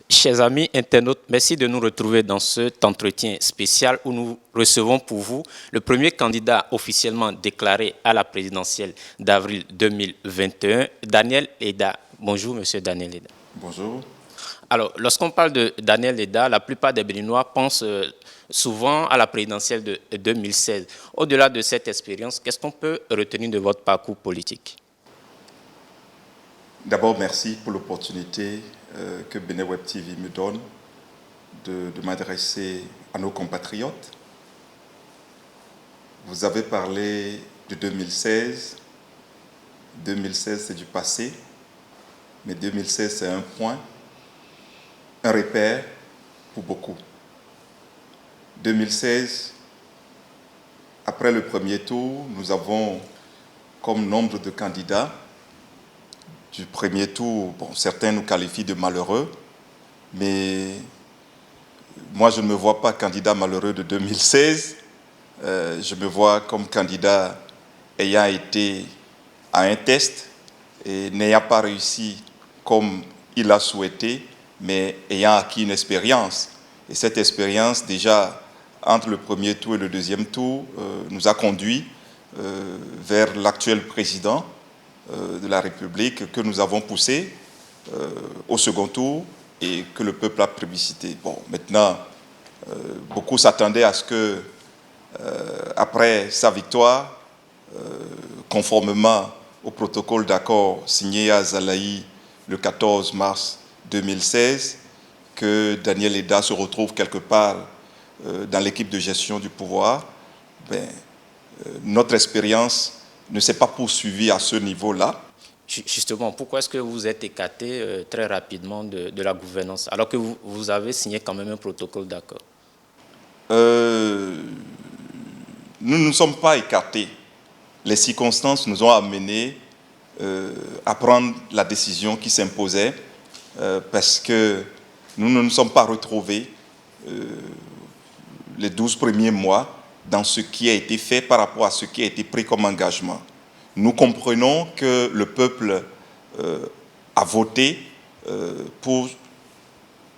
Chers amis internautes, merci de nous retrouver dans cet entretien spécial où nous recevons pour vous le premier candidat officiellement déclaré à la présidentielle d'avril 2021, Daniel Eda. Bonjour, monsieur Daniel Eda. Bonjour. Alors, lorsqu'on parle de Daniel Eda, la plupart des Béninois pensent souvent à la présidentielle de 2016. Au-delà de cette expérience, qu'est-ce qu'on peut retenir de votre parcours politique? D'abord, merci pour l'opportunité que Bénin Web TV me donne de m'adresser à nos compatriotes. Vous avez parlé de 2016. 2016, c'est du passé, mais 2016, c'est un point, un repère pour beaucoup. 2016, après le premier tour, nous avons comme nombre de candidats du premier tour, bon, certains nous qualifient de malheureux, mais moi je ne me vois pas candidat malheureux de 2016, je me vois comme candidat ayant été à un test et n'ayant pas réussi comme il a souhaité, mais ayant acquis une expérience. Et cette expérience, déjà, entre le premier tour et le deuxième tour, nous a conduit vers l'actuel président de la République que nous avons poussé au second tour et que le peuple a plébiscité. Bon, maintenant, beaucoup s'attendaient à ce que, après sa victoire, conformément au protocole d'accord signé à Zalaï le 14 mars 2016, que Daniel Eda se retrouve quelque part dans l'équipe de gestion du pouvoir. Notre expérience ne s'est pas poursuivie à ce niveau-là. Justement, pourquoi est-ce que vous êtes écarté très rapidement de la gouvernance, alors que vous avez signé quand même un protocole d'accord? Nous ne nous sommes pas écartés. Les circonstances nous ont amenés à prendre la décision qui s'imposait parce que nous ne nous sommes pas retrouvés les 12 premiers mois dans ce qui a été fait par rapport à ce qui a été pris comme engagement. Nous comprenons que le peuple a voté pour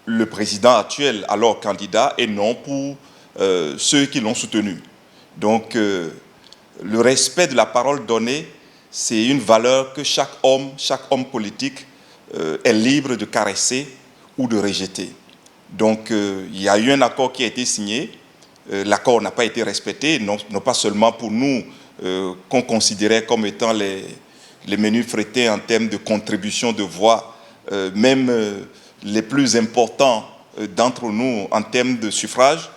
le président actuel, alors candidat, et non pour ceux qui l'ont soutenu. Donc, le respect de la parole donnée, c'est une valeur que chaque homme politique est libre de caresser ou de rejeter. Donc, il y a eu un accord qui a été signé. L'accord n'a pas été respecté, non pas seulement pour nous, qu'on considérait comme étant les menus frais en termes de contribution de voix, même les plus importants d'entre nous en termes de suffrage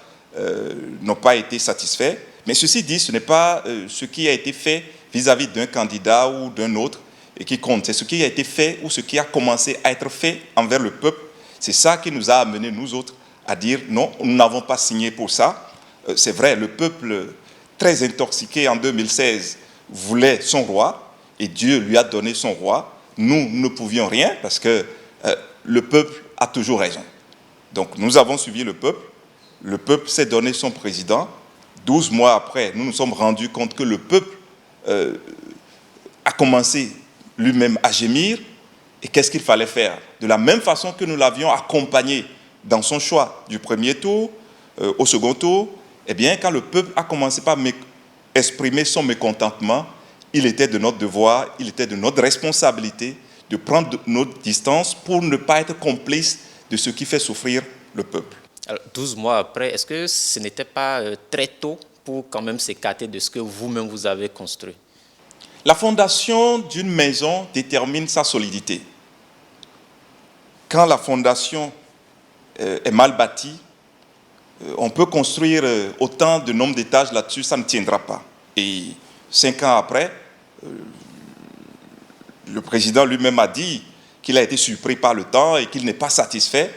n'ont pas été satisfaits. Mais ceci dit, ce n'est pas ce qui a été fait vis-à-vis d'un candidat ou d'un autre et qui compte. C'est ce qui a été fait ou ce qui a commencé à être fait envers le peuple. C'est ça qui nous a amenés, nous autres, à dire non, nous n'avons pas signé pour ça. C'est vrai, le peuple, très intoxiqué en 2016, voulait son roi et Dieu lui a donné son roi. Nous ne pouvions rien parce que le peuple a toujours raison. Donc nous avons suivi le peuple s'est donné son président. 12 mois après, nous nous sommes rendus compte que le peuple a commencé lui-même à gémir. Et qu'est-ce qu'il fallait faire? De la même façon que nous l'avions accompagné dans son choix du premier tour, au second tour, eh bien, quand le peuple a commencé par exprimer son mécontentement, il était de notre devoir, il était de notre responsabilité de prendre notre distance pour ne pas être complice de ce qui fait souffrir le peuple. Alors, 12 mois après, est-ce que ce n'était pas très tôt pour quand même s'écarter de ce que vous-même vous avez construit? La fondation d'une maison détermine sa solidité. Quand la fondation est mal bâtie, on peut construire autant de nombre d'étages là-dessus, ça ne tiendra pas. Et 5 ans après, le président lui-même a dit qu'il a été surpris par le temps et qu'il n'est pas satisfait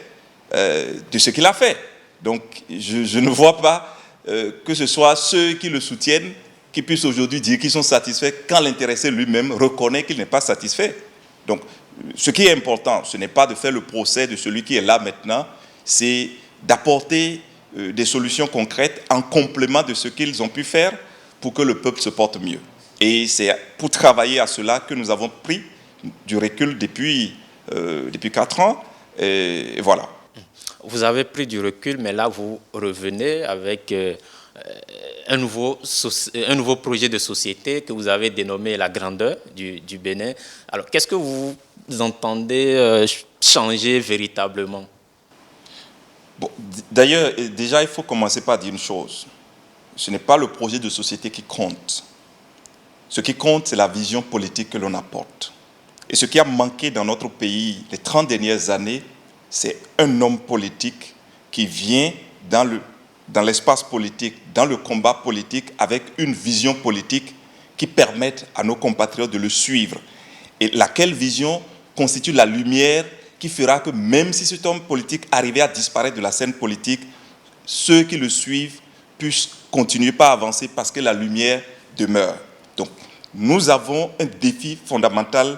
de ce qu'il a fait. Donc, je ne vois pas que ce soit ceux qui le soutiennent qui puissent aujourd'hui dire qu'ils sont satisfaits quand l'intéressé lui-même reconnaît qu'il n'est pas satisfait. Donc, ce qui est important, ce n'est pas de faire le procès de celui qui est là maintenant, c'est d'apporter des solutions concrètes en complément de ce qu'ils ont pu faire pour que le peuple se porte mieux. Et c'est pour travailler à cela que nous avons pris du recul depuis 4 ans. Et voilà. vous avez pris du recul, mais là, vous revenez avec un nouveau projet de société que vous avez dénommé la grandeur du Bénin. Alors, qu'est-ce que vous entendez changer véritablement? Bon, d'ailleurs, déjà, il faut commencer par dire une chose. Ce n'est pas le projet de société qui compte. Ce qui compte, c'est la vision politique que l'on apporte. Et ce qui a manqué dans notre pays les 30 dernières années, c'est un homme politique qui vient dans l'espace politique, dans le combat politique, avec une vision politique qui permette à nos compatriotes de le suivre. Et laquelle vision constitue la lumière qui fera que même si cet homme politique arrivait à disparaître de la scène politique, ceux qui le suivent puissent continuer à avancer parce que la lumière demeure. Donc, nous avons un défi fondamental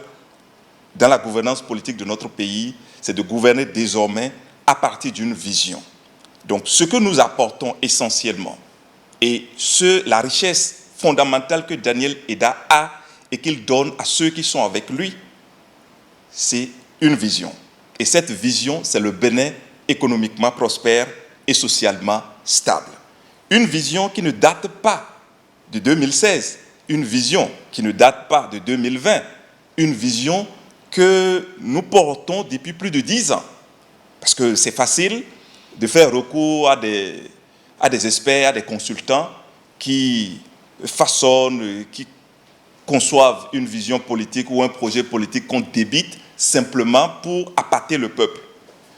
dans la gouvernance politique de notre pays, c'est de gouverner désormais à partir d'une vision. Donc, ce que nous apportons essentiellement, et la richesse fondamentale que Daniel Eda a et qu'il donne à ceux qui sont avec lui, c'est une vision. Et cette vision, c'est le Bénin économiquement prospère et socialement stable. Une vision qui ne date pas de 2016, une vision qui ne date pas de 2020, une vision que nous portons depuis plus de 10 ans. Parce que c'est facile de faire recours à des experts, à des consultants qui façonnent, qui conçoivent une vision politique ou un projet politique qu'on débite simplement pour appâter le peuple.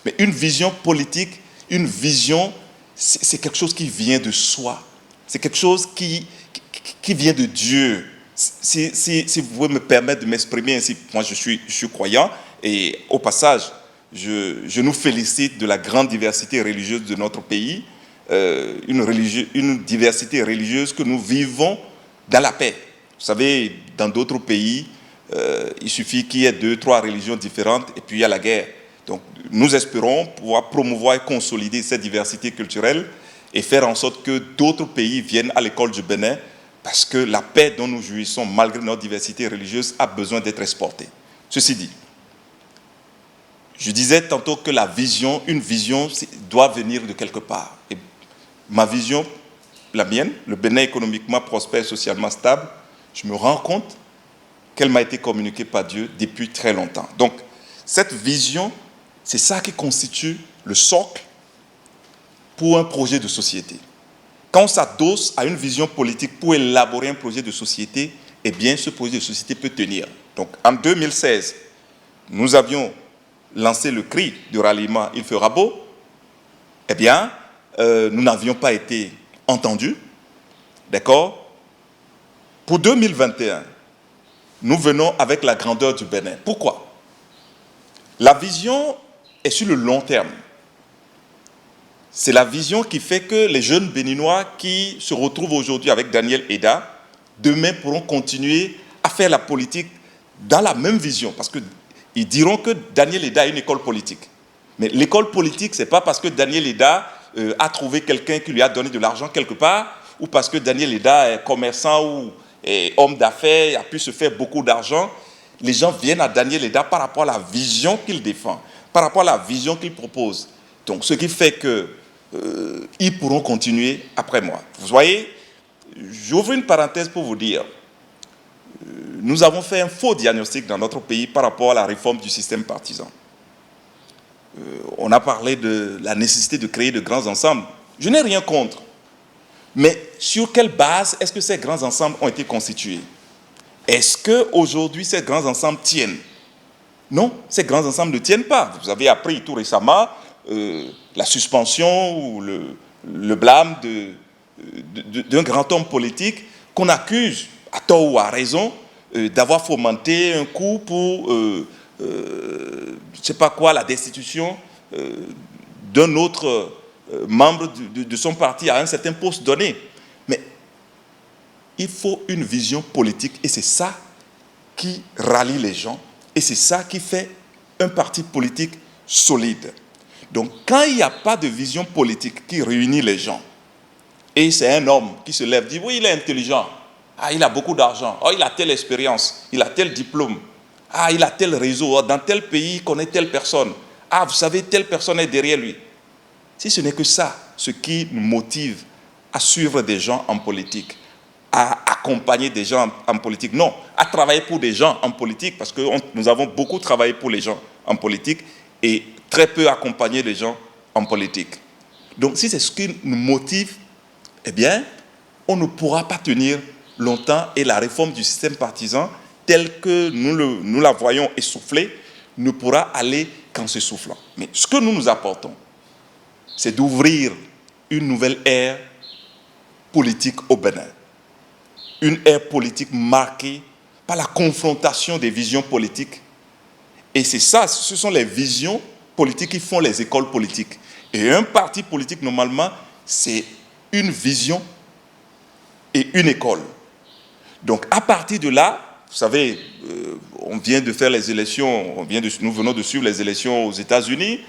Mais une vision politique, une vision, c'est quelque chose qui vient de soi. C'est quelque chose qui vient de Dieu. Si vous pouvez me permettre de m'exprimer ainsi, moi je suis croyant, et au passage, je nous félicite de la grande diversité religieuse de notre pays, une diversité religieuse que nous vivons dans la paix. Vous savez, dans d'autres pays, il suffit qu'il y ait 2, 3 religions différentes et puis il y a la guerre. Donc nous espérons pouvoir promouvoir et consolider cette diversité culturelle et faire en sorte que d'autres pays viennent à l'école du Bénin parce que la paix dont nous jouissons, malgré notre diversité religieuse, a besoin d'être exportée. Ceci dit, je disais tantôt que une vision doit venir de quelque part. Et ma vision, la mienne, le Bénin économiquement prospère, socialement stable, je me rends compte qu'elle m'a été communiquée par Dieu depuis très longtemps. Donc, cette vision, c'est ça qui constitue le socle pour un projet de société. Quand on s'adosse à une vision politique pour élaborer un projet de société, eh bien, ce projet de société peut tenir. Donc, en 2016, nous avions lancé le cri de ralliement « Il fera beau ». Eh bien, nous n'avions pas été entendus. D'accord ? Pour 2021, nous venons avec la grandeur du Bénin. Pourquoi ? La vision est sur le long terme. C'est la vision qui fait que les jeunes Béninois qui se retrouvent aujourd'hui avec Daniel Eda, demain pourront continuer à faire la politique dans la même vision. Parce qu'ils diront que Daniel Eda a une école politique. Mais l'école politique, ce n'est pas parce que Daniel Eda a trouvé quelqu'un qui lui a donné de l'argent quelque part, ou parce que Daniel Eda est commerçant ou est homme d'affaires, a pu se faire beaucoup d'argent. Les gens viennent à Daniel Eda par rapport à la vision qu'il défend, par rapport à la vision qu'il propose. Donc, ce qui fait qu'ils pourront continuer après moi. Vous voyez, j'ouvre une parenthèse pour vous dire, nous avons fait un faux diagnostic dans notre pays par rapport à la réforme du système partisan. On a parlé de la nécessité de créer de grands ensembles. Je n'ai rien contre. Mais sur quelle base est-ce que ces grands ensembles ont été constitués? Est-ce qu'aujourd'hui, ces grands ensembles tiennent? Non, ces grands ensembles ne tiennent pas. Vous avez appris tout récemment la suspension ou le blâme d'un grand homme politique qu'on accuse, à tort ou à raison, d'avoir fomenté un coup pour, je ne sais pas quoi, la destitution d'un autre membre de son parti à un certain poste donné. Mais il faut une vision politique et c'est ça qui rallie les gens et c'est ça qui fait un parti politique solide. Donc quand il n'y a pas de vision politique qui réunit les gens et c'est un homme qui se lève, dit oui il est intelligent, il a beaucoup d'argent, il a telle expérience, il a tel diplôme, il a tel réseau, dans tel pays il connaît telle personne, vous savez telle personne est derrière lui. si ce n'est que ça, ce qui nous motive à suivre des gens en politique, à accompagner des gens en politique, non, à travailler pour des gens en politique, parce que nous avons beaucoup travaillé pour les gens en politique et très peu accompagné les gens en politique. Donc si c'est ce qui nous motive, eh bien, on ne pourra pas tenir longtemps et la réforme du système partisan, telle que nous la voyons essoufflée, ne pourra aller qu'en s'essoufflant. Mais ce que nous apportons, c'est d'ouvrir une nouvelle ère politique au Bénin. Une ère politique marquée par la confrontation des visions politiques. Et c'est ça, ce sont les visions politiques qui font les écoles politiques. Et un parti politique, normalement, c'est une vision et une école. Donc, à partir de là, vous savez, on vient de faire les élections, nous venons de suivre les élections aux États-Unis.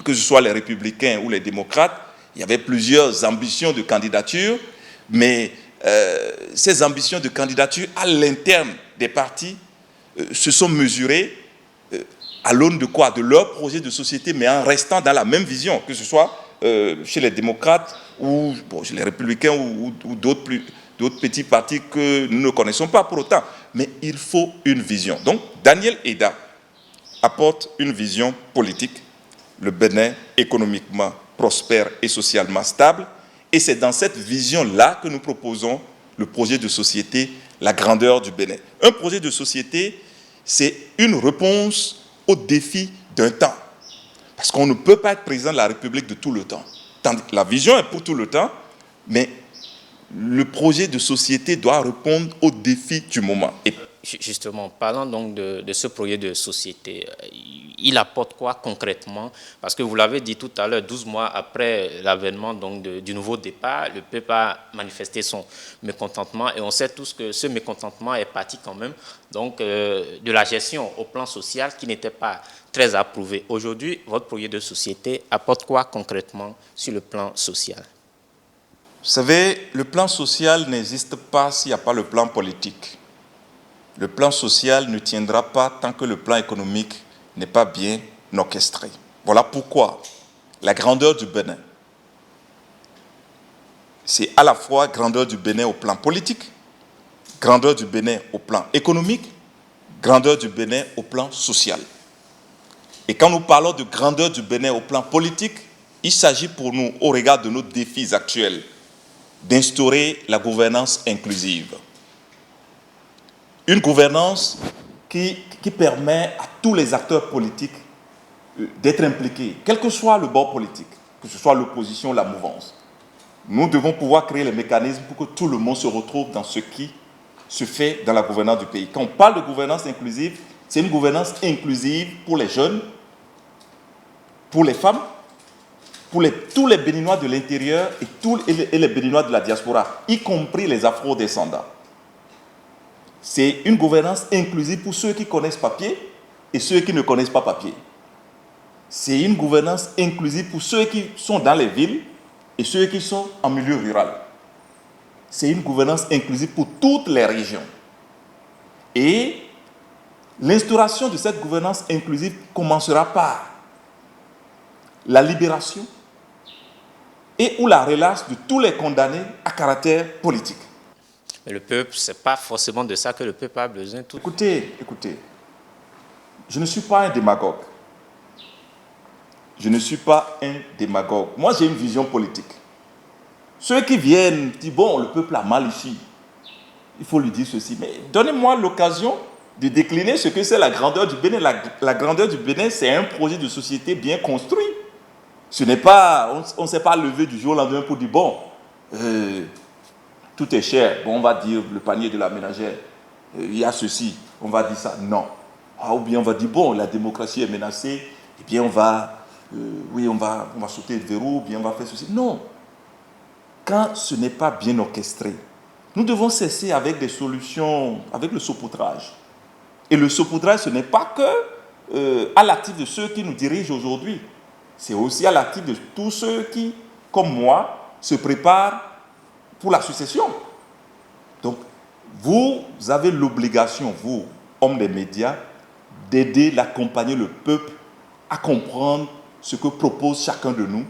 Que ce soit les républicains ou les démocrates, il y avait plusieurs ambitions de candidature, mais ces ambitions de candidature à l'interne des partis se sont mesurées à l'aune de quoi? De leur projet de société, mais en restant dans la même vision, que ce soit chez les démocrates ou chez les républicains ou d'autres petits partis que nous ne connaissons pas pour autant. Mais il faut une vision. Donc, Daniel Eda apporte une vision politique, le Bénin économiquement prospère et socialement stable, et c'est dans cette vision-là que nous proposons le projet de société, la grandeur du Bénin. Un projet de société, c'est une réponse aux défis d'un temps. Parce qu'on ne peut pas être président de la République de tout le temps. La vision est pour tout le temps, mais le projet de société doit répondre aux défis du moment. Et justement, parlant donc de ce projet de société, il apporte quoi concrètement? Parce que vous l'avez dit tout à l'heure, 12 mois après l'avènement du nouveau départ, le peuple a manifesté son mécontentement et on sait tous que ce mécontentement est parti quand même donc, de la gestion au plan social qui n'était pas très approuvée. Aujourd'hui, votre projet de société apporte quoi concrètement sur le plan social? Vous savez, le plan social n'existe pas s'il n'y a pas le plan politique. Le plan social ne tiendra pas tant que le plan économique n'est pas bien orchestré. Voilà pourquoi la grandeur du Bénin, c'est à la fois grandeur du Bénin au plan politique, grandeur du Bénin au plan économique, grandeur du Bénin au plan social. Et quand nous parlons de grandeur du Bénin au plan politique, il s'agit pour nous, au regard de nos défis actuels, d'instaurer la gouvernance inclusive. Une gouvernance qui permet à tous les acteurs politiques d'être impliqués, quel que soit le bord politique, que ce soit l'opposition ou la mouvance. Nous devons pouvoir créer les mécanismes pour que tout le monde se retrouve dans ce qui se fait dans la gouvernance du pays. Quand on parle de gouvernance inclusive, c'est une gouvernance inclusive pour les jeunes, pour les femmes, pour tous les Béninois de l'intérieur et les Béninois de la diaspora, y compris les afro-descendants. C'est une gouvernance inclusive pour ceux qui connaissent papier et ceux qui ne connaissent pas papier. C'est une gouvernance inclusive pour ceux qui sont dans les villes et ceux qui sont en milieu rural. C'est une gouvernance inclusive pour toutes les régions. Et l'instauration de cette gouvernance inclusive commencera par la libération et ou la relâche de tous les condamnés à caractère politique. Mais le peuple, ce n'est pas forcément de ça que le peuple a besoin. Écoutez, je ne suis pas un démagogue. Je ne suis pas un démagogue. Moi, j'ai une vision politique. Ceux qui viennent disent, bon, le peuple a mal ici. Il faut lui dire ceci. Mais donnez-moi l'occasion de décliner ce que c'est la grandeur du Bénin. La grandeur du Bénin, c'est un projet de société bien construit. Ce n'est pas, on ne s'est pas levé du jour au lendemain pour dire, bon, tout est cher. Bon, on va dire le panier de la ménagère, il y a ceci, on va dire ça. Non. Ou bien on va dire, bon, la démocratie est menacée, eh bien on va sauter le verrou, ou bien on va faire ceci. Non. Quand ce n'est pas bien orchestré, nous devons cesser avec des solutions, avec le saupoudrage. Et le saupoudrage, ce n'est pas que à l'actif de ceux qui nous dirigent aujourd'hui. C'est aussi à l'actif de tous ceux qui, comme moi, se préparent pour la succession. Donc, vous avez l'obligation, vous, hommes des médias, d'aider, d'accompagner le peuple à comprendre ce que propose chacun de nous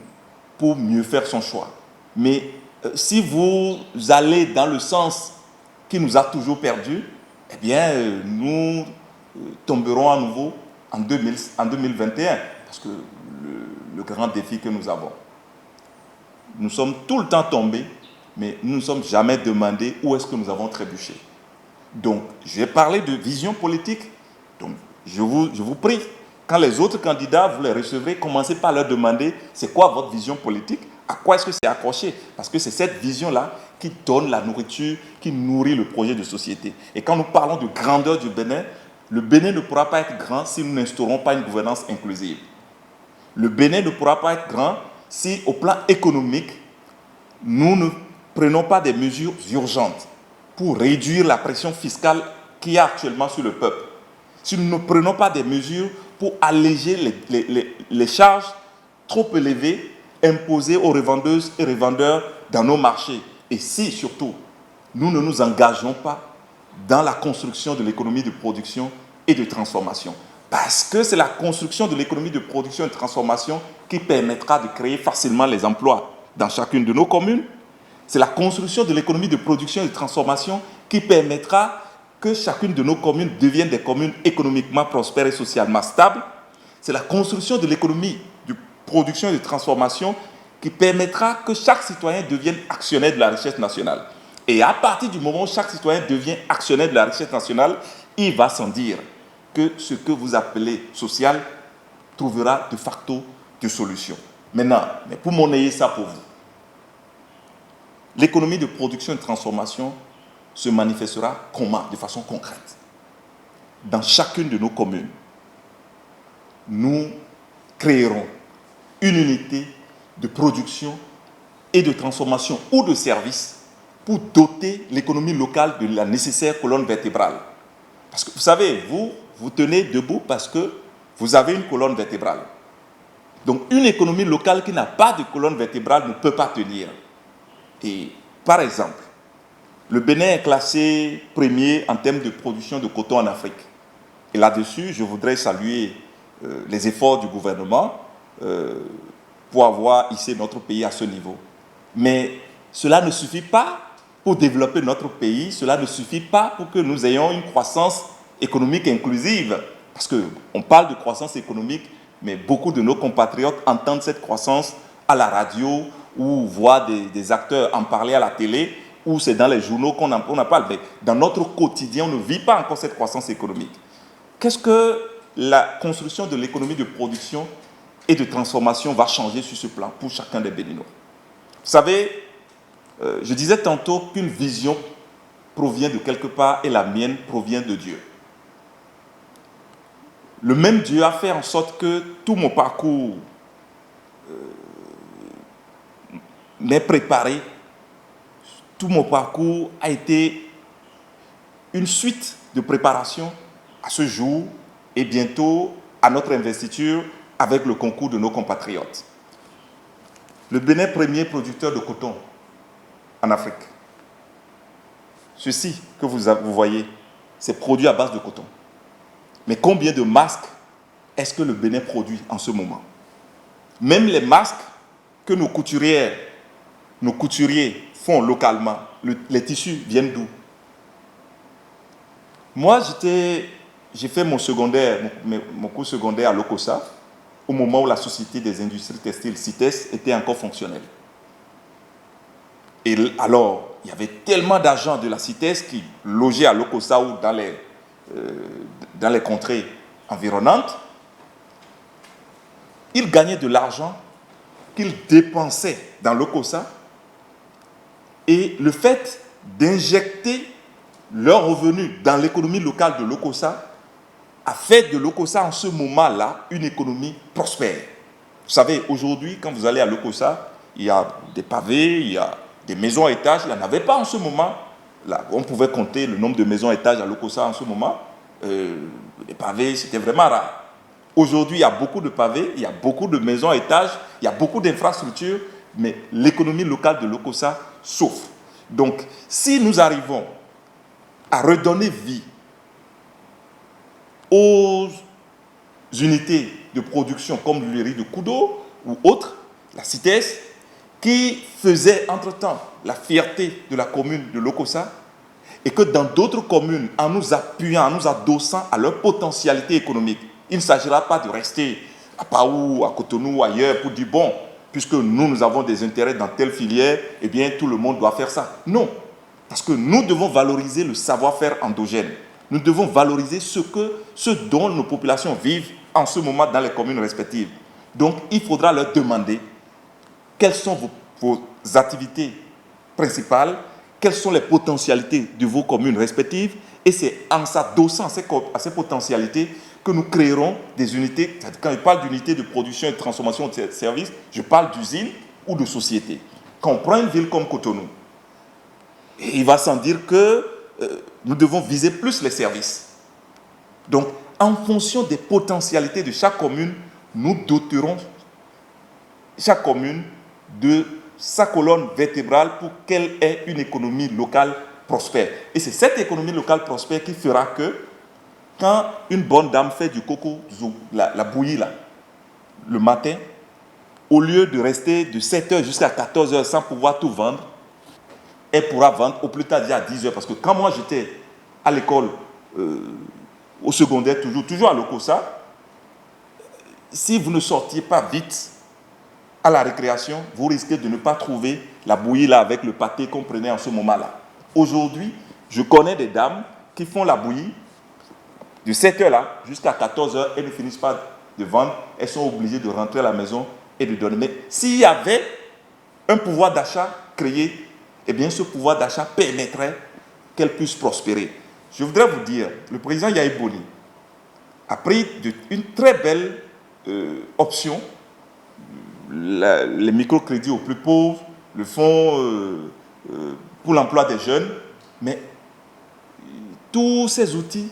pour mieux faire son choix. Mais si vous allez dans le sens qui nous a toujours perdus, eh bien, nous tomberons à nouveau en 2021, parce que le grand défi que nous avons. Nous sommes tout le temps tombés, mais nous ne nous sommes jamais demandé où est-ce que nous avons trébuché. Donc, je vais parler de vision politique. Donc, je vous prie, quand les autres candidats, vous les recevrez, commencez par leur demander c'est quoi votre vision politique, à quoi est-ce que c'est accroché. Parce que c'est cette vision-là qui donne la nourriture, qui nourrit le projet de société. Et quand nous parlons de grandeur du Bénin, le Bénin ne pourra pas être grand si nous n'instaurons pas une gouvernance inclusive. Le Bénin ne pourra pas être grand si, au plan économique, nous ne prenons pas des mesures urgentes pour réduire la pression fiscale qu'il y a actuellement sur le peuple. Si nous ne prenons pas des mesures pour alléger les charges trop élevées imposées aux revendeuses et revendeurs dans nos marchés. Et si, surtout, nous ne nous engageons pas dans la construction de l'économie de production et de transformation. Parce que c'est la construction de l'économie de production et de transformation qui permettra de créer facilement les emplois dans chacune de nos communes. C'est la construction de l'économie de production et de transformation qui permettra que chacune de nos communes devienne des communes économiquement prospères et socialement stables. C'est la construction de l'économie de production et de transformation qui permettra que chaque citoyen devienne actionnaire de la richesse nationale. Et à partir du moment où chaque citoyen devient actionnaire de la richesse nationale, il va sans dire que ce que vous appelez social trouvera de facto des solutions. Maintenant, mais pour monnayer ça pour vous, l'économie de production et de transformation se manifestera comment? De façon concrète. Dans chacune de nos communes, nous créerons une unité de production et de transformation ou de services pour doter l'économie locale de la nécessaire colonne vertébrale. Parce que vous savez, vous tenez debout parce que vous avez une colonne vertébrale. Donc une économie locale qui n'a pas de colonne vertébrale ne peut pas tenir. Et par exemple, le Bénin est classé premier en termes de production de coton en Afrique. Et là-dessus, je voudrais saluer les efforts du gouvernement pour avoir hissé notre pays à ce niveau. Mais cela ne suffit pas pour développer notre pays, cela ne suffit pas pour que nous ayons une croissance économique inclusive. Parce qu'on parle de croissance économique, mais beaucoup de nos compatriotes entendent cette croissance à la radio ou voient des acteurs en parler à la télé, ou c'est dans les journaux qu'on en parle. Mais dans notre quotidien, on ne vit pas encore cette croissance économique. Qu'est-ce que la construction de l'économie de production et de transformation va changer sur ce plan pour chacun des Béninois? Vous savez, je disais tantôt qu'une vision provient de quelque part et la mienne provient de Dieu. Le même Dieu a fait en sorte que tout mon parcours m'est préparé. Tout mon parcours a été une suite de préparation à ce jour et bientôt à notre investiture avec le concours de nos compatriotes. Le Bénin, premier producteur de coton en Afrique. Ceci que vous voyez, c'est produit à base de coton. Mais combien de masques est-ce que le Bénin produit en ce moment? Même les masques que nos couturiers font localement, les tissus viennent d'où? Moi, j'ai fait mon cours secondaire à l'Okosa au moment où la Société des industries textiles, CITES, était encore fonctionnelle. Et alors, il y avait tellement d'agents de la CITES qui logeaient à l'Okosa ou dans les contrées environnantes. Ils gagnaient de l'argent qu'ils dépensaient dans l'Okosa. Et le fait d'injecter leurs revenus dans l'économie locale de l'Okosa a fait de l'Okosa en ce moment-là une économie prospère. Vous savez, aujourd'hui, quand vous allez à l'Okosa, il y a des pavés, il y a des maisons à étages. Il n'y en avait pas en ce moment. Là, on pouvait compter le nombre de maisons à étages à l'Okosa en ce moment. Les pavés, c'était vraiment rare. Aujourd'hui, il y a beaucoup de pavés, il y a beaucoup de maisons à étages, il y a beaucoup d'infrastructures, mais l'économie locale de l'Okosa souffre. Donc, si nous arrivons à redonner vie aux unités de production comme l'huilerie de Kudo ou autres, la CITES, qui faisaient entre-temps la fierté de la commune de Lokossa, et que dans d'autres communes, en nous appuyant, en nous adossant à leur potentialité économique, il ne s'agira pas de rester à Paou, à Cotonou, ailleurs, pour dire, bon, puisque nous avons des intérêts dans telle filière, eh bien, tout le monde doit faire ça. Non, parce que nous devons valoriser le savoir-faire endogène. Nous devons valoriser ce dont nos populations vivent en ce moment dans les communes respectives. Donc, il faudra leur demander quelles sont vos activités principales, quelles sont les potentialités de vos communes respectives, et c'est en s'adossant à ces potentialités que nous créerons des unités. Quand je parle d'unités de production et de transformation de services, je parle d'usines ou de sociétés. Quand on prend une ville comme Cotonou, il va sans dire que nous devons viser plus les services. Donc, en fonction des potentialités de chaque commune, nous doterons chaque commune de sa colonne vertébrale pour qu'elle ait une économie locale prospère. Et c'est cette économie locale prospère qui fera que quand une bonne dame fait du coco, la bouillie là, le matin, au lieu de rester de 7h jusqu'à 14h sans pouvoir tout vendre, elle pourra vendre au plus tard déjà à 10h. Parce que quand moi j'étais à l'école, au secondaire, toujours à Lokossa, si vous ne sortiez pas vite à la récréation, vous risquez de ne pas trouver la bouillie là avec le pâté qu'on prenait en ce moment-là. Aujourd'hui, je connais des dames qui font la bouillie de 7h là jusqu'à 14h, elles ne finissent pas de vendre, elles sont obligées de rentrer à la maison et de donner. Mais s'il y avait un pouvoir d'achat créé, eh bien ce pouvoir d'achat permettrait qu'elles puissent prospérer. Je voudrais vous dire, le président Yahi Boni a pris une très belle option, les microcrédits aux plus pauvres, le fonds pour l'emploi des jeunes, mais tous ces outils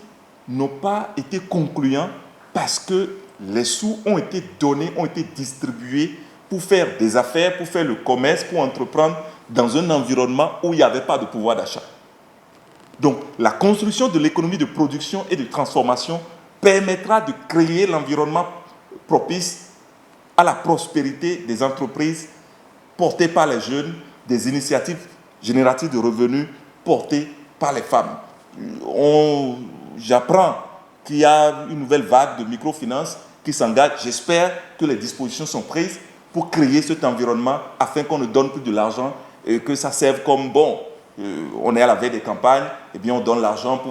n'ont pas été concluants parce que les sous ont été donnés, ont été distribués pour faire des affaires, pour faire le commerce, pour entreprendre dans un environnement où il n'y avait pas de pouvoir d'achat. Donc, la construction de l'économie de production et de transformation permettra de créer l'environnement propice à la prospérité des entreprises portées par les jeunes, des initiatives génératives de revenus portées par les femmes. J'apprends qu'il y a une nouvelle vague de microfinance qui s'engage. J'espère que les dispositions sont prises pour créer cet environnement afin qu'on ne donne plus de l'argent et que ça serve comme, bon, on est à la veille des campagnes, et bien on donne l'argent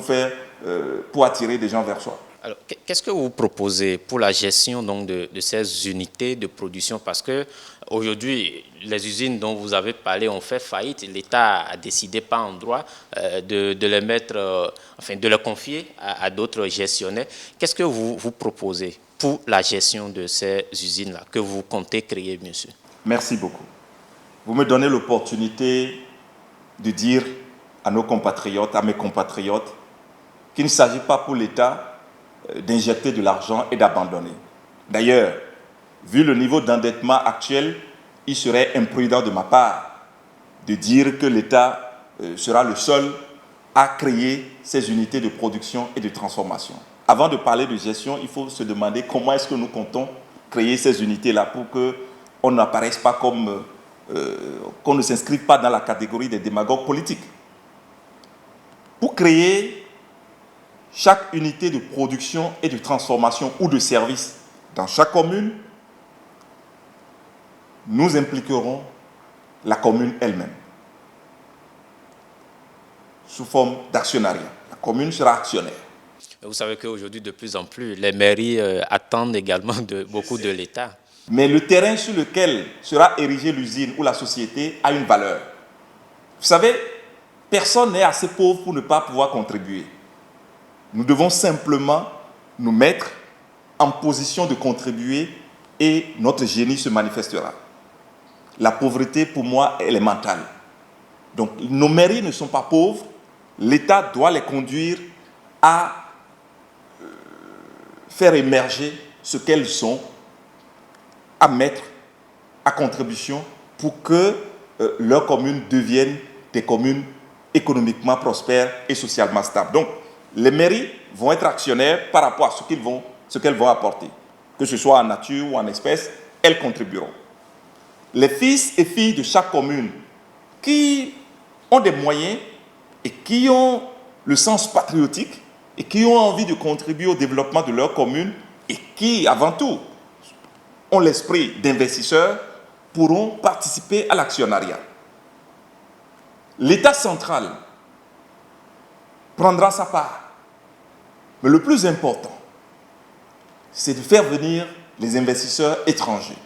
pour attirer des gens vers soi. Alors, qu'est-ce que vous proposez pour la gestion donc, de ces unités de production? Parce qu'aujourd'hui, les usines dont vous avez parlé ont fait faillite. L'État a décidé par endroit de les mettre, de les confier à d'autres gestionnaires. Qu'est-ce que vous proposez pour la gestion de ces usines-là que vous comptez créer, monsieur? Merci beaucoup. Vous me donnez l'opportunité de dire à nos compatriotes, à mes compatriotes, qu'il ne s'agit pas pour l'État d'injecter de l'argent et d'abandonner. D'ailleurs, vu le niveau d'endettement actuel, il serait imprudent de ma part de dire que l'État sera le seul à créer ces unités de production et de transformation. Avant de parler de gestion, il faut se demander comment est-ce que nous comptons créer ces unités-là pour qu'on n'apparaisse pas comme, qu'on ne s'inscrive pas dans la catégorie des démagogues politiques. Pour créer chaque unité de production et de transformation ou de service dans chaque commune, nous impliquerons la commune elle-même sous forme d'actionnariat. La commune sera actionnaire. Vous savez qu'aujourd'hui, de plus en plus, les mairies attendent également beaucoup de l'État. Mais le terrain sur lequel sera érigée l'usine ou la société a une valeur. Vous savez, personne n'est assez pauvre pour ne pas pouvoir contribuer. Nous devons simplement nous mettre en position de contribuer et notre génie se manifestera. La pauvreté, pour moi, elle est mentale. Donc, nos mairies ne sont pas pauvres. L'État doit les conduire à faire émerger ce qu'elles sont, à mettre à contribution pour que leurs communes deviennent des communes économiquement prospères et socialement stables. Donc, les mairies vont être actionnaires par rapport à ce qu'elles vont apporter. que ce soit en nature ou en espèces, elles contribueront. Les fils et filles de chaque commune qui ont des moyens et qui ont le sens patriotique et qui ont envie de contribuer au développement de leur commune et qui, avant tout, ont l'esprit d'investisseurs, pourront participer à l'actionnariat. L'État central prendra sa part. Mais le plus important, c'est de faire venir les investisseurs étrangers.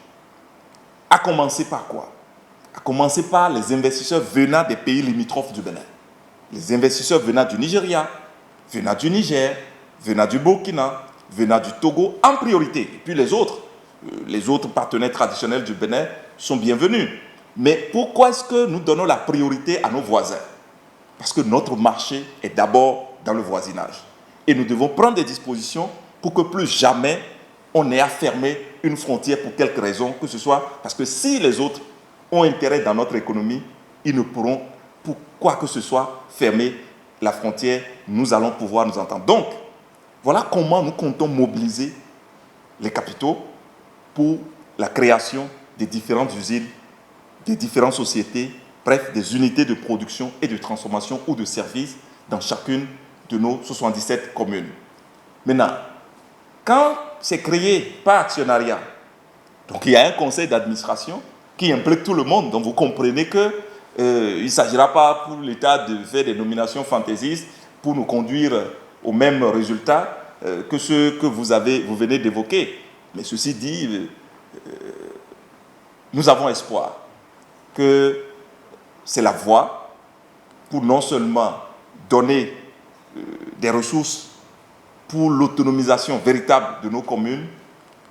À commencer par quoi? À commencer par les investisseurs venant des pays limitrophes du Bénin. Les investisseurs venant du Nigeria, venant du Niger, venant du Burkina, venant du Togo en priorité. Et puis les autres partenaires traditionnels du Bénin sont bienvenus. Mais pourquoi est-ce que nous donnons la priorité à nos voisins? Parce que notre marché est d'abord dans le voisinage. Et nous devons prendre des dispositions pour que plus jamais on ait à fermer une frontière pour quelque raison que ce soit. Parce que si les autres ont intérêt dans notre économie, ils ne pourront, pour quoi que ce soit, fermer la frontière. Nous allons pouvoir nous entendre. Donc, voilà comment nous comptons mobiliser les capitaux pour la création des différentes usines, des différentes sociétés, bref, des unités de production et de transformation ou de services dans chacune de nos 77 communes. Maintenant, quand c'est créé par actionnariat, donc il y a un conseil d'administration qui implique tout le monde, donc vous comprenez qu'il ne s'agira pas pour l'État de faire des nominations fantaisistes pour nous conduire au même résultat que ceux que vous venez d'évoquer. Mais ceci dit, nous avons espoir que c'est la voie pour non seulement donner des ressources pour l'autonomisation véritable de nos communes,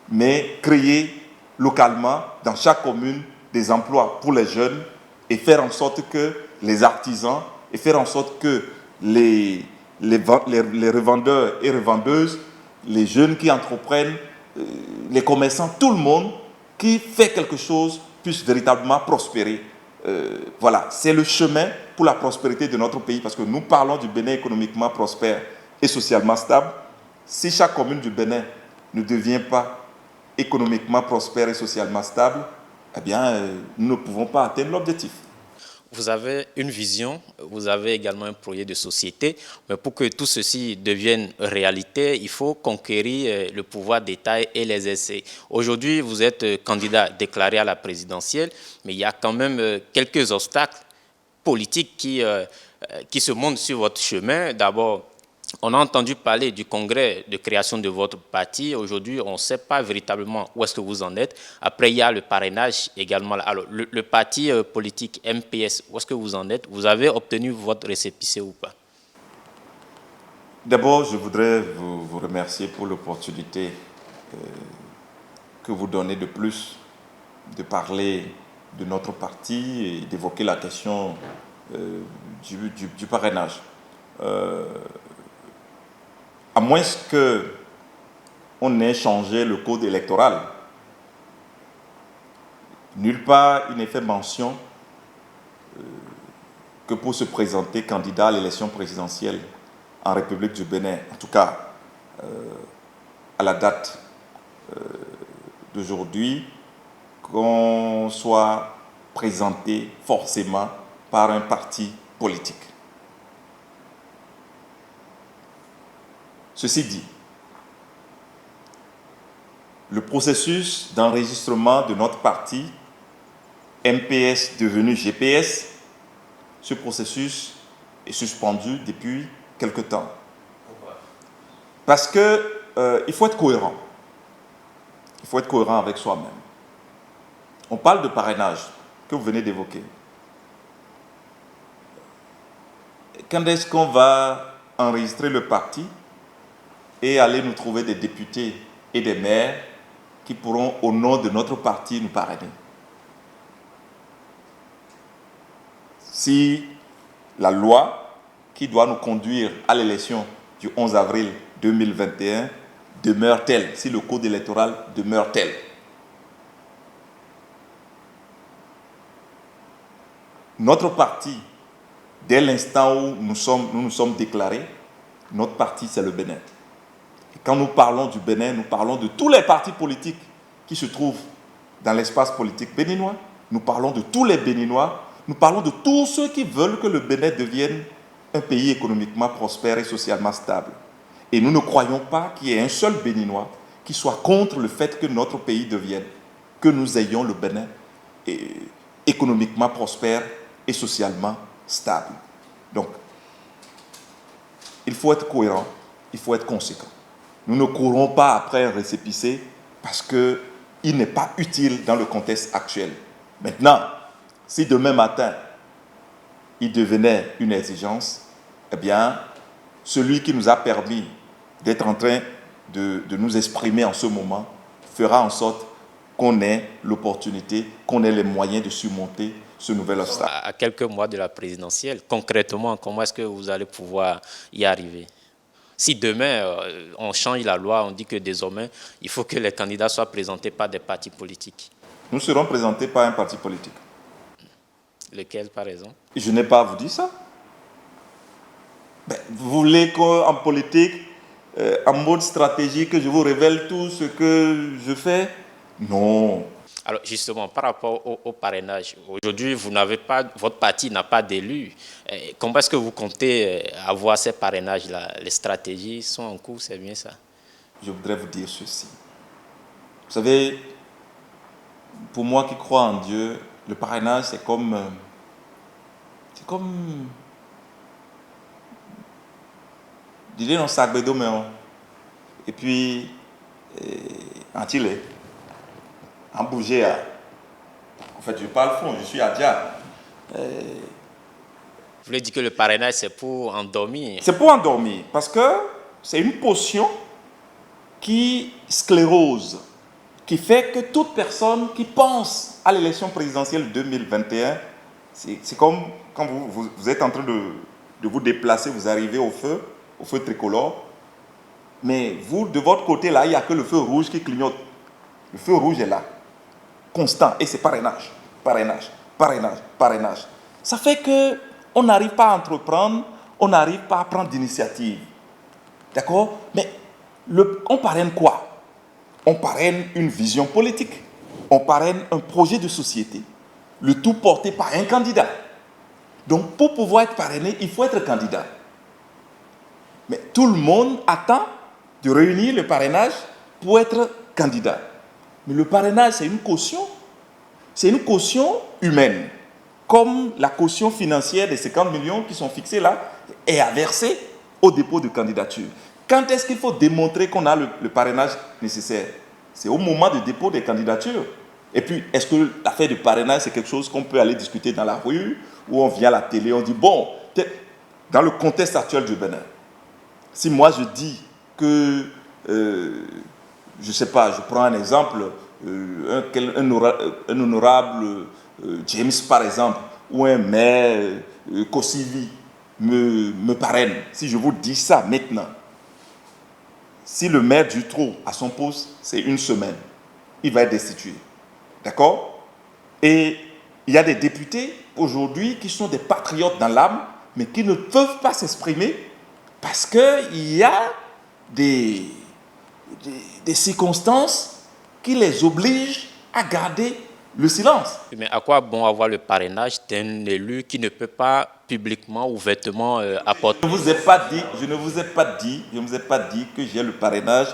mais créer localement, dans chaque commune, des emplois pour les jeunes et faire en sorte que les artisans, et faire en sorte que les revendeurs et revendeuses, les jeunes qui entreprennent, les commerçants, tout le monde qui fait quelque chose puisse véritablement prospérer. Voilà, c'est le chemin pour la prospérité de notre pays, parce que nous parlons du Bénin économiquement prospère et socialement stable. Si chaque commune du Bénin ne devient pas économiquement prospère et socialement stable, eh bien, nous ne pouvons pas atteindre l'objectif. Vous avez une vision, vous avez également un projet de société, mais pour que tout ceci devienne réalité, il faut conquérir le pouvoir d'État et les essais. Aujourd'hui, vous êtes candidat déclaré à la présidentielle, mais il y a quand même quelques obstacles politiques qui se montrent sur votre chemin. D'abord, on a entendu parler du congrès de création de votre parti. Aujourd'hui, on ne sait pas véritablement où est-ce que vous en êtes. Après, il y a le parrainage également. Alors, le parti politique MPS, où est-ce que vous en êtes? Vous avez obtenu votre récépissé ou pas? D'abord, je voudrais vous remercier pour l'opportunité que vous donnez de plus de parler de notre parti et d'évoquer la question du parrainage. À moins qu'on ait changé le code électoral, nulle part il n'est fait mention que pour se présenter candidat à l'élection présidentielle en République du Bénin, en tout cas à la date d'aujourd'hui, qu'on soit présenté forcément par un parti politique. Ceci dit, le processus d'enregistrement de notre parti, MPS devenu GPS, ce processus est suspendu depuis quelque temps. Pourquoi? Parce qu'il faut être cohérent. Il faut être cohérent avec soi-même. On parle de parrainage que vous venez d'évoquer. Quand est-ce qu'on va enregistrer le parti et aller nous trouver des députés et des maires qui pourront, au nom de notre parti, nous parrainer? Si la loi qui doit nous conduire à l'élection du 11 avril 2021 demeure telle, si le code électoral demeure tel. Notre parti, dès l'instant où nous nous sommes déclarés, notre parti, c'est le Bénin. Et Quand nous parlons du Bénin, nous parlons de tous les partis politiques qui se trouvent dans l'espace politique béninois. Nous parlons de tous les Béninois. Nous parlons de tous ceux qui veulent que le Bénin devienne un pays économiquement prospère et socialement stable. Et nous ne croyons pas qu'il y ait un seul Béninois qui soit contre le fait que notre pays devienne, que nous ayons le Bénin économiquement prospère et socialement stable. Donc, il faut être cohérent, il faut être conséquent. Nous ne courons pas après un récépissé parce qu'il n'est pas utile dans le contexte actuel. Maintenant, si demain matin, il devenait une exigence, eh bien, celui qui nous a permis d'être en train de nous exprimer en ce moment fera en sorte qu'on ait l'opportunité, qu'on ait les moyens de surmonter ce nouvel obstacle. À quelques mois de la présidentielle, concrètement, comment est-ce que vous allez pouvoir y arriver? Si demain, on change la loi, on dit que désormais, il faut que les candidats soient présentés par des partis politiques. Nous serons présentés par un parti politique. Lequel, par exemple? Je n'ai pas à vous dire ça. Ben, vous voulez qu'en politique, en mode stratégique, que je vous révèle tout ce que je fais? Non. Alors justement, par rapport au parrainage, aujourd'hui, votre parti n'a pas d'élu. Comment est-ce que vous comptez avoir ces parrainages-là? Les stratégies sont en cours, c'est bien ça? Je voudrais vous dire ceci. Vous savez, pour moi qui crois en Dieu, le parrainage, c'est comme disais dans sac de mais et puis en Chile, en bouger. En fait, je parle fond, je suis à Dia. Vous voulez dire que le parrainage, c'est pour endormir? C'est pour endormir, parce que c'est une potion qui sclérose, qui fait que toute personne qui pense à l'élection présidentielle 2021, c'est comme quand vous êtes en train de vous déplacer, vous arrivez au feu tricolore, mais vous, de votre côté, là, il n'y a que le feu rouge qui clignote. Le feu rouge est là, constant, et c'est parrainage, parrainage, parrainage, parrainage. Ça fait qu'on n'arrive pas à entreprendre, on n'arrive pas à prendre d'initiative. D'accord? Mais on parraine quoi? On parraine une vision politique, on parraine un projet de société, le tout porté par un candidat. Donc, pour pouvoir être parrainé, il faut être candidat. Mais tout le monde attend de réunir le parrainage pour être candidat. Mais le parrainage, c'est une caution. C'est une caution humaine. Comme la caution financière des 50 millions qui sont fixés là est à verser au dépôt de candidature. Quand est-ce qu'il faut démontrer qu'on a le parrainage nécessaire? C'est au moment du dépôt des candidatures. Et puis, est-ce que l'affaire du parrainage, c'est quelque chose qu'on peut aller discuter dans la rue, ou on vient à la télé, on dit, bon, dans le contexte actuel du Bénin, si moi je dis que, je ne sais pas, je prends un exemple, un honorable James par exemple, ou un maire Kosivi me parraine, si je vous dis ça maintenant, si le maire Dutroux à son poste, c'est une semaine, il va être destitué. D'accord? Et il y a des députés aujourd'hui qui sont des patriotes dans l'âme, mais qui ne peuvent pas s'exprimer parce qu'il y a des circonstances qui les obligent à garder le silence. Mais à quoi bon avoir le parrainage d'un élu qui ne peut pas publiquement, ouvertement apporter? Je ne vous ai pas dit que j'ai le parrainage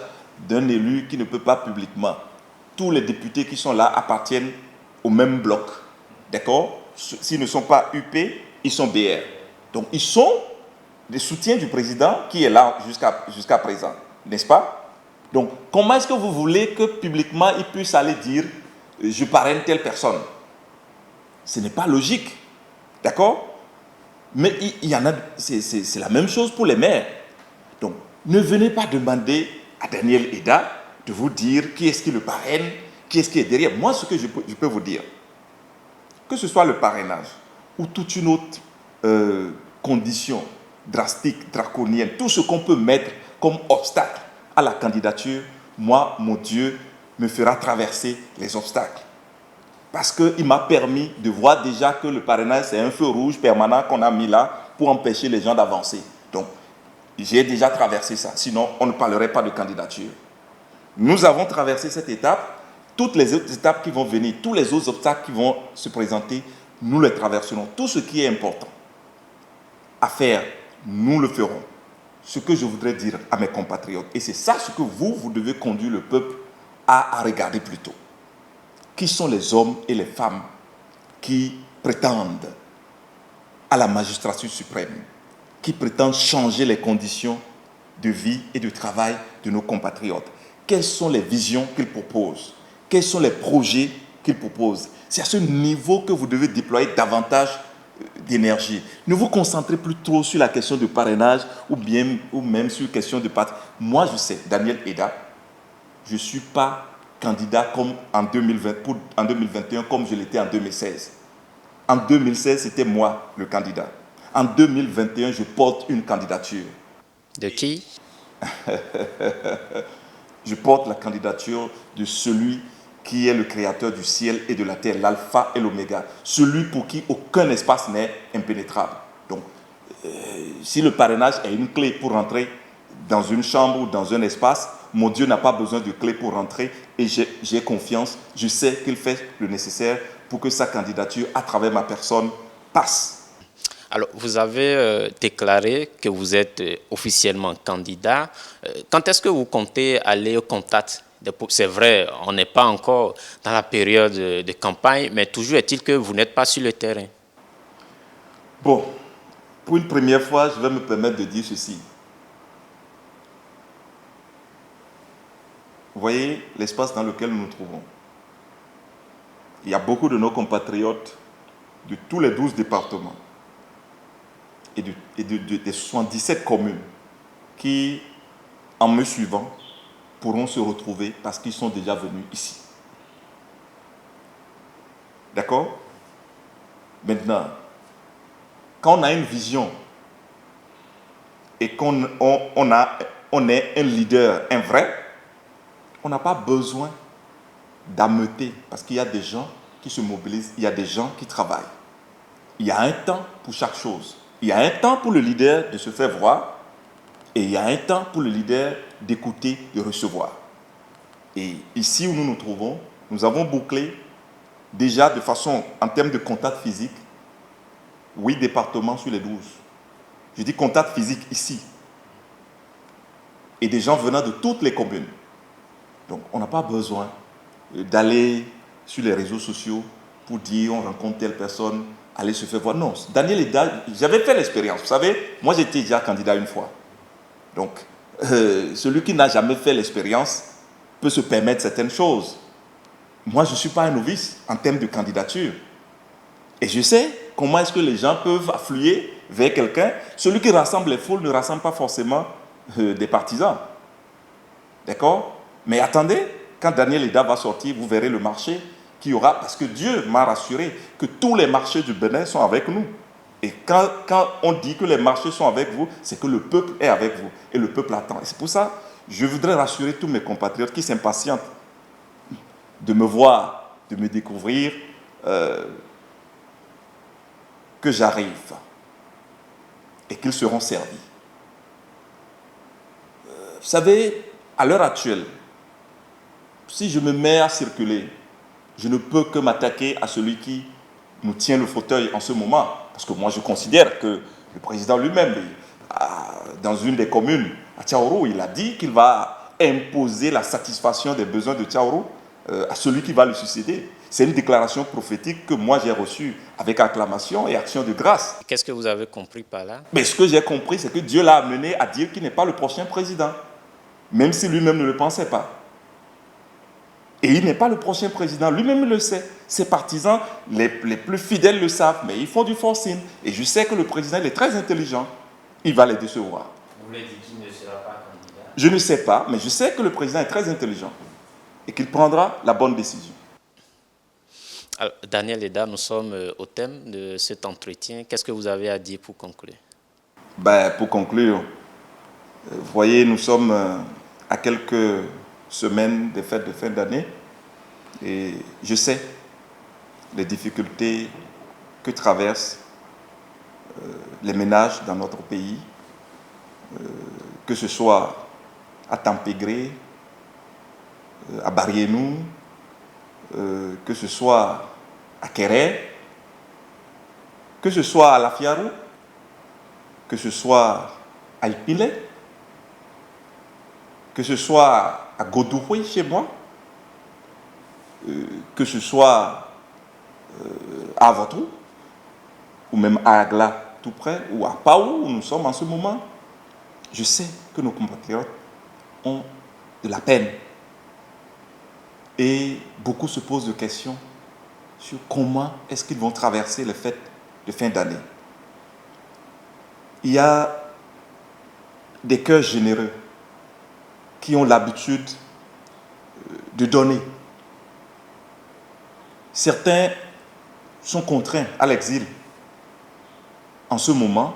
d'un élu qui ne peut pas publiquement. Tous les députés qui sont là appartiennent au même bloc. D'accord? S'ils ne sont pas UP, ils sont BR. Donc, ils sont des soutiens du président qui est là jusqu'à présent. N'est-ce pas? Donc, comment est-ce que vous voulez que publiquement, ils puissent aller dire « je parraine telle personne » Ce n'est pas logique. D'accord? Mais il y en a, c'est la même chose pour les maires. Donc, ne venez pas demander à Daniel Eda de vous dire qui est-ce qui le parraine, qui est-ce qui est derrière. Moi, ce que je peux vous dire, que ce soit le parrainage ou toute une autre condition drastique, draconienne, tout ce qu'on peut mettre comme obstacle à la candidature, moi, mon Dieu, me fera traverser les obstacles. Parce qu'il m'a permis de voir déjà que le parrainage, c'est un feu rouge permanent qu'on a mis là pour empêcher les gens d'avancer. Donc, j'ai déjà traversé ça, sinon on ne parlerait pas de candidature. Nous avons traversé cette étape, toutes les autres étapes qui vont venir, tous les autres obstacles qui vont se présenter, nous les traverserons. Tout ce qui est important à faire, nous le ferons. Ce que je voudrais dire à mes compatriotes, et c'est ça ce que vous devez conduire le peuple à regarder plutôt. Qui sont les hommes et les femmes qui prétendent à la magistrature suprême, qui prétendent changer les conditions de vie et de travail de nos compatriotes? Quelles sont les visions qu'ils proposent? Quels sont les projets qu'ils proposent? C'est à ce niveau que vous devez déployer davantage d'énergie. Ne vous concentrez plus trop sur la question de parrainage ou même sur la question de parti. Moi, je sais, Daniel Eda, je ne suis pas candidat comme en 2021 comme je l'étais en 2016. En 2016, c'était moi le candidat. En 2021, je porte une candidature. De qui? Je porte la candidature de celui qui est le créateur du ciel et de la terre, l'alpha et l'oméga, celui pour qui aucun espace n'est impénétrable. Donc, si le parrainage est une clé pour rentrer dans une chambre ou dans un espace, mon Dieu n'a pas besoin de clé pour rentrer et j'ai confiance, je sais qu'il fait le nécessaire pour que sa candidature, à travers ma personne, passe. Alors, vous avez déclaré que vous êtes officiellement candidat. Quand est-ce que vous comptez aller au contact? C'est vrai, on n'est pas encore dans la période de campagne, mais toujours est-il que vous n'êtes pas sur le terrain. Bon, pour une première fois, je vais me permettre de dire ceci. Vous voyez l'espace dans lequel nous nous trouvons. Il y a beaucoup de nos compatriotes de tous les 12 départements et des 77 communes qui, en me suivant, pourront se retrouver parce qu'ils sont déjà venus ici. D'accord? Maintenant, quand on a une vision et qu'on est un leader, un vrai, on n'a pas besoin d'ameuter parce qu'il y a des gens qui se mobilisent, il y a des gens qui travaillent. Il y a un temps pour chaque chose. Il y a un temps pour le leader de se faire voir et il y a un temps pour le leader d'écouter, de recevoir. Et ici où nous nous trouvons, nous avons bouclé déjà de façon, en termes de contact physique, 8 départements sur les 12. Je dis contact physique ici. Et des gens venant de toutes les communes. Donc on n'a pas besoin d'aller sur les réseaux sociaux pour dire on rencontre telle personne, aller se faire voir. Non, Daniel Eda, j'avais fait l'expérience. Vous savez, moi j'étais déjà candidat une fois. Donc, celui qui n'a jamais fait l'expérience peut se permettre certaines choses. Moi, je ne suis pas un novice en termes de candidature. Et je sais comment est-ce que les gens peuvent affluer vers quelqu'un. Celui qui rassemble les foules ne rassemble pas forcément des partisans. D'accord? Mais attendez, quand Daniel Eda va sortir, vous verrez le marché qu'il y aura, parce que Dieu m'a rassuré que tous les marchés du Bénin sont avec nous. Et quand on dit que les marchés sont avec vous, c'est que le peuple est avec vous. Et le peuple attend. Et c'est pour ça que je voudrais rassurer tous mes compatriotes qui s'impatientent de me voir, de me découvrir, que j'arrive et qu'ils seront servis. Vous savez, à l'heure actuelle, si je me mets à circuler, je ne peux que m'attaquer à celui qui nous tient le fauteuil en ce moment. Parce que moi, je considère que le président lui-même, dans une des communes, à Tchaourou, il a dit qu'il va imposer la satisfaction des besoins de Tchaourou à celui qui va le succéder. C'est une déclaration prophétique que moi j'ai reçue avec acclamation et action de grâce. Qu'est-ce que vous avez compris par là? Mais ce que j'ai compris, c'est que Dieu l'a amené à dire qu'il n'est pas le prochain président, même si lui-même ne le pensait pas. Et il n'est pas le prochain président, lui-même le sait. Ses partisans, les plus fidèles le savent, mais ils font du forcing. Et je sais que le président, il est très intelligent. Il va les décevoir. Vous voulez dire qu'il ne sera pas candidat? Je ne sais pas, mais je sais que le président est très intelligent et qu'il prendra la bonne décision. Alors, Daniel Eda, nous sommes au thème de cet entretien. Qu'est-ce que vous avez à dire pour conclure? Pour conclure, vous voyez, nous sommes à quelques semaines des fêtes de fin d'année et je sais les difficultés que traversent les ménages dans notre pays que ce soit à Tempégré, à Barienou, que ce soit à Kéré, que ce soit à Lafiarou, que ce soit à Ipile, que ce soit à Godouhoui chez moi, que ce soit à Avatou, ou même à Agla tout près, ou à Paou où nous sommes en ce moment, je sais que nos compatriotes ont de la peine. Et beaucoup se posent des questions sur comment est-ce qu'ils vont traverser les fêtes de fin d'année. Il y a des cœurs généreux qui ont l'habitude de donner. Certains sont contraints à l'exil en ce moment.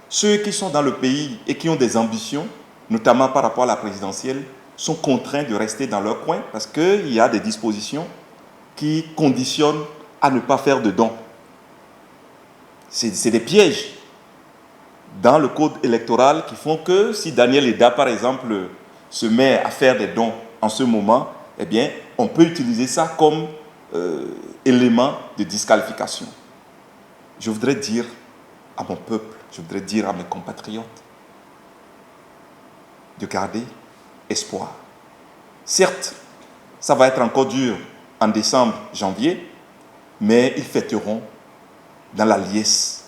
Ceux qui sont dans le pays et qui ont des ambitions, notamment par rapport à la présidentielle, sont contraints de rester dans leur coin parce qu'il y a des dispositions qui conditionnent à ne pas faire de dons. C'est des pièges dans le code électoral qui font que si Daniel Eda, par exemple, se met à faire des dons en ce moment, eh bien, on peut utiliser ça comme élément de disqualification. Je voudrais dire à mon peuple, je voudrais dire à mes compatriotes de garder espoir. Certes, ça va être encore dur en décembre, janvier, mais ils fêteront dans la liesse,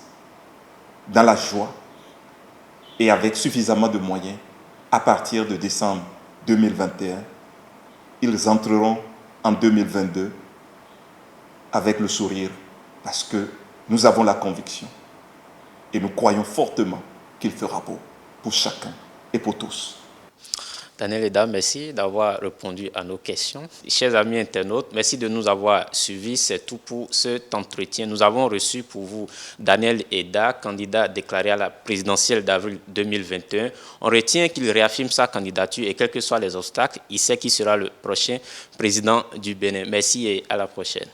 dans la joie et avec suffisamment de moyens à partir de décembre 2021. Ils entreront en 2022 avec le sourire parce que nous avons la conviction et nous croyons fortement qu'il fera beau pour chacun et pour tous. Daniel Eda, merci d'avoir répondu à nos questions. Chers amis internautes, merci de nous avoir suivis. C'est tout pour cet entretien. Nous avons reçu pour vous Daniel Eda, candidat déclaré à la présidentielle d'avril 2021. On retient qu'il réaffirme sa candidature et quels que soient les obstacles, il sait qui sera le prochain président du Bénin. Merci et à la prochaine.